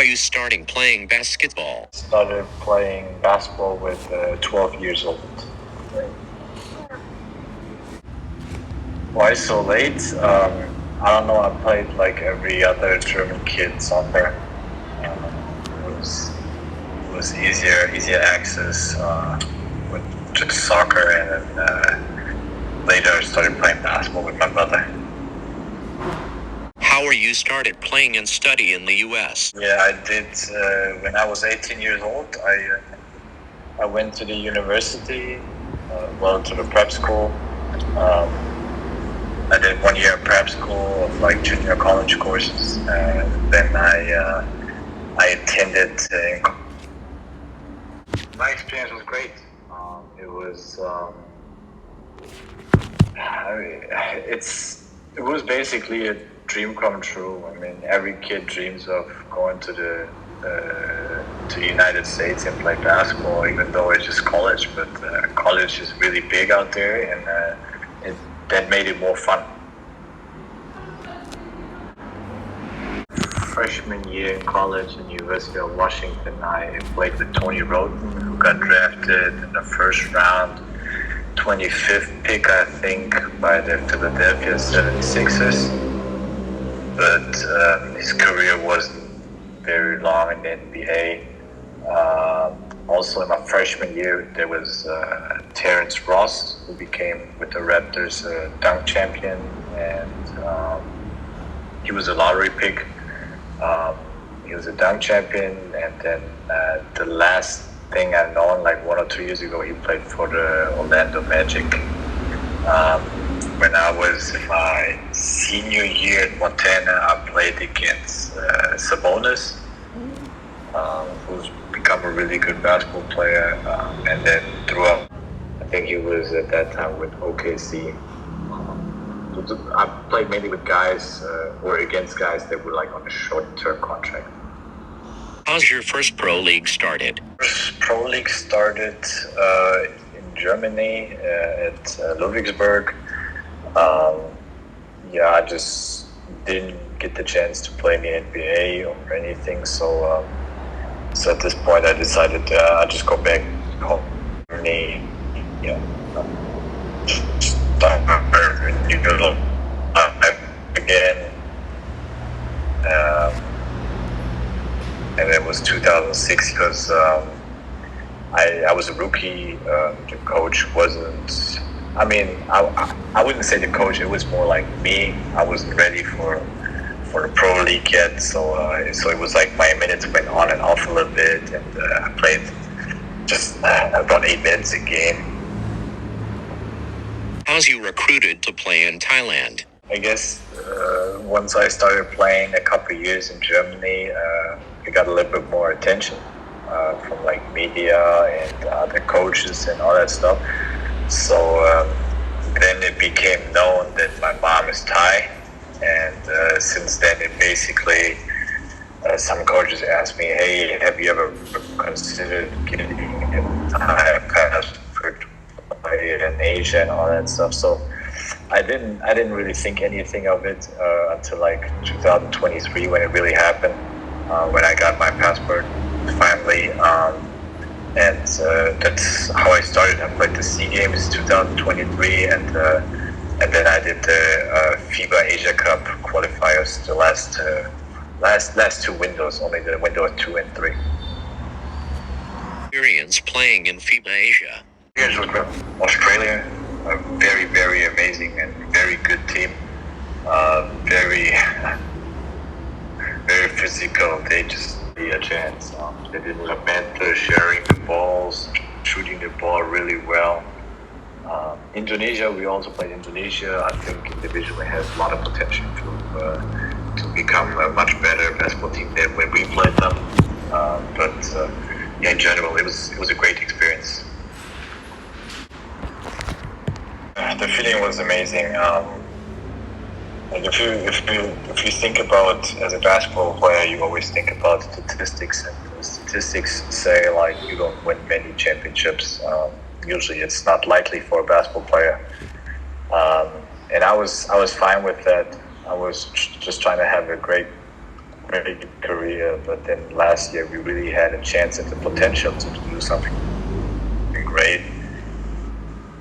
are you starting playing basketball? Started playing basketball with 12 years old. Why so late? I don't know. I played like every other German kid soccer. It was easier access with just soccer, and then later I started playing basketball with my brother. How are you started playing and study in the U.S.? Yeah, I did. When I was 18 years old, I went to the university, to the prep school. I did 1 year of prep school of like junior college courses. Then I attended. My experience was great. It was basically a dream come true. I mean, every kid dreams of going to the United States and play basketball, even though it's just college. But college is really big out there, and that made it more fun. Freshman year in college in University of Washington, I played with Tony Roten, who got drafted in the first round, 25th pick, I think, by the Philadelphia 76ers. But his career wasn't very long in the NBA. Also in my freshman year, there was Terrence Ross, who became with the Raptors a dunk champion, and he was a lottery pick. He was a dunk champion, and then the last thing I've known, like 1 or 2 years ago, he played for the Orlando Magic. When I was in my senior year in Montana, I played against Sabonis, who's become a really good basketball player, and then throughout, I think he was at that time with OKC. I played mainly with guys or against guys that were like on a short-term contract. How's your first pro league started? First pro league started in Germany at Ludwigsburg. I just didn't get the chance to play in the NBA or anything, so at this point I decided I'd just go back home. Again, and it was 2006 because I was a rookie. The coach wasn't. I mean, I wouldn't say the coach. It was more like me. I wasn't ready for the pro league yet, so it was like my minutes went on and off a little bit, and I played just about 8 minutes a game. How's you recruited to play in Thailand? I guess once I started playing a couple of years in Germany, I got a little bit more attention from like media and other coaches and all that stuff. So then it became known that my mom is Thai, and since then it basically some coaches asked me, "Hey, have you ever considered getting a Thai passport in Asia and all that stuff?" So I didn't really think anything of it until like 2023 when it really happened, when I got my passport finally, and that's how I started. I played the SEA Games 2023, and then I did the FIBA Asia Cup qualifiers, the last two windows, only the window 2 and 3. Experience playing in FIBA Asia. Here's Australia, a very, very amazing and very good team. Very, very physical. They just need a chance. They did lament sharing the balls, shooting the ball really well. Indonesia, we also played Indonesia. I think individually has a lot of potential to become a much better basketball team than when we played them. But in general, it was a great experience. The feeling was amazing. And if you think about, as a basketball player, you always think about statistics, and the statistics say like you don't win many championships. Usually, it's not likely for a basketball player. And I was fine with that. I was just trying to have a great great career, but then last year we really had a chance and the potential to do something great.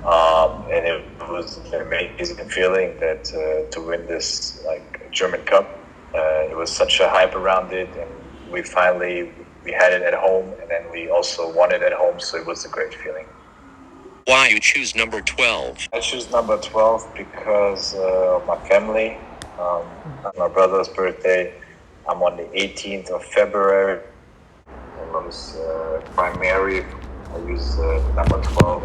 And it was an amazing feeling that to win this like German Cup. It was such a hype around it, and we had it at home, and then we also won it at home. So it was a great feeling. Why you choose number 12? I choose number 12 because of my family. My brother's birthday. I'm on the 18th of February. I was primary. I use number 12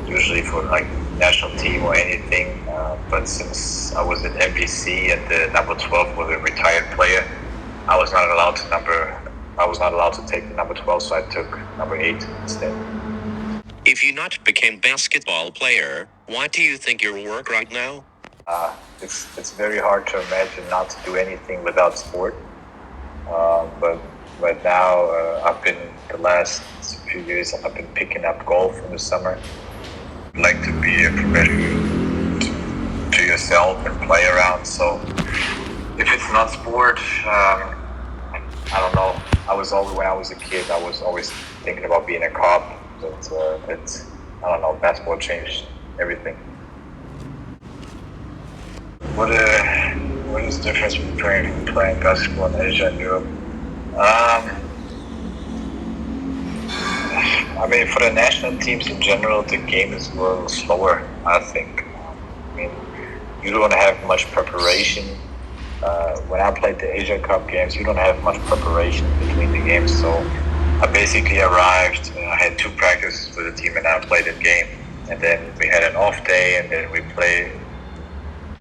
usually for like national team or anything. But since I was at MBC and the number 12 was a retired player, I was not allowed to take the number 12, so I took number 8 instead. If you not became basketball player, what do you think your work right now? It's very hard to imagine not to do anything without sport. But now the last few years I've been picking up golf in the summer. I'd like to be a professional to yourself and play around. So if it's not sport, I don't know. When I was a kid, I was always thinking about being a cop. But I don't know. Basketball changed everything. What is the difference between playing basketball in Asia and Europe? I mean, for the national teams in general, the game is a little slower, I think. I mean, you don't have much preparation. When I played the Asia Cup games, you don't have much preparation between the games. So I basically arrived, I had 2 practices for the team, and I played a game. And then we had an off day, and then we played.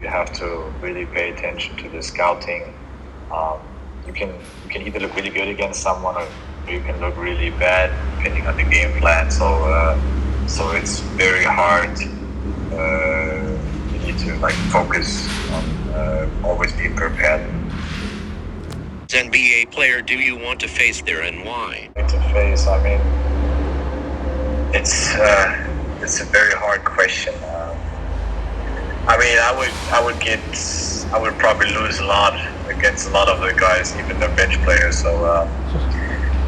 You have to really pay attention to the scouting. You can either look really good against someone, or you can look really bad depending on the game plan. So it's very hard. You need to like focus on always being prepared. Which NBA player do you want to face there and why? I mean, it's a very hard question. I mean, I would probably lose a lot against a lot of the guys, even the bench players. So,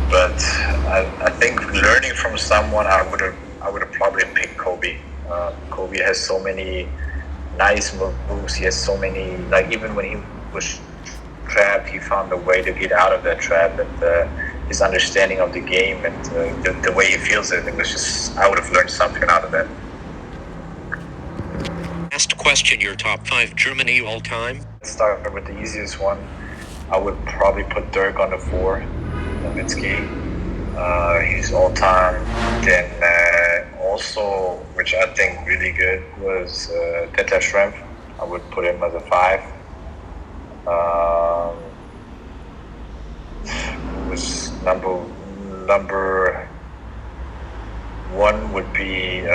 but I think learning from someone, I would have probably picked Kobe. Kobe has so many nice moves. He has so many, like even when he was trapped, he found a way to get out of that trap, and his understanding of the game and the way he feels it. It was just, I would have learned something out of that. Last question, your top 5 Germany all time? Let's start with the easiest one. I would probably put Dirk on the 4, Nowitzki. He's all time. Then also, which I think really good, was Deta Schrempf. I would put him as a 5. Was number 1 would be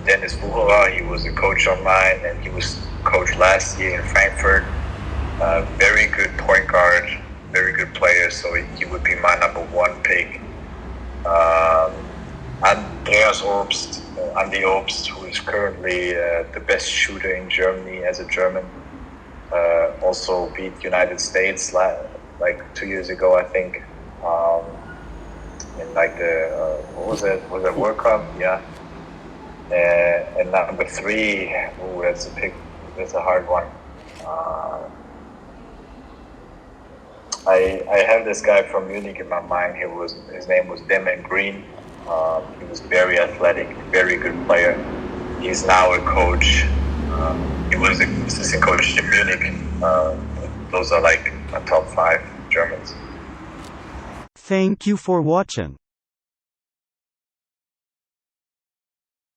Dennis Wucherer. He was a coach of mine, and he was coach last year in Frankfurt. Very good point guard, very good player, so he would be my number 1 pick. Andy Obst, who is currently the best shooter in Germany as a German. Also beat United States like 2 years ago, I think. In like the what was it? Was it World Cup? Yeah. And number 3, that's a pick. That's a hard one. I have this guy from Munich in my mind. His name was Damon Green. He was very athletic, very good player. He's now a coach. He was the assistant coach in Munich. Those are like my top 5 Germans. Thank you for watching.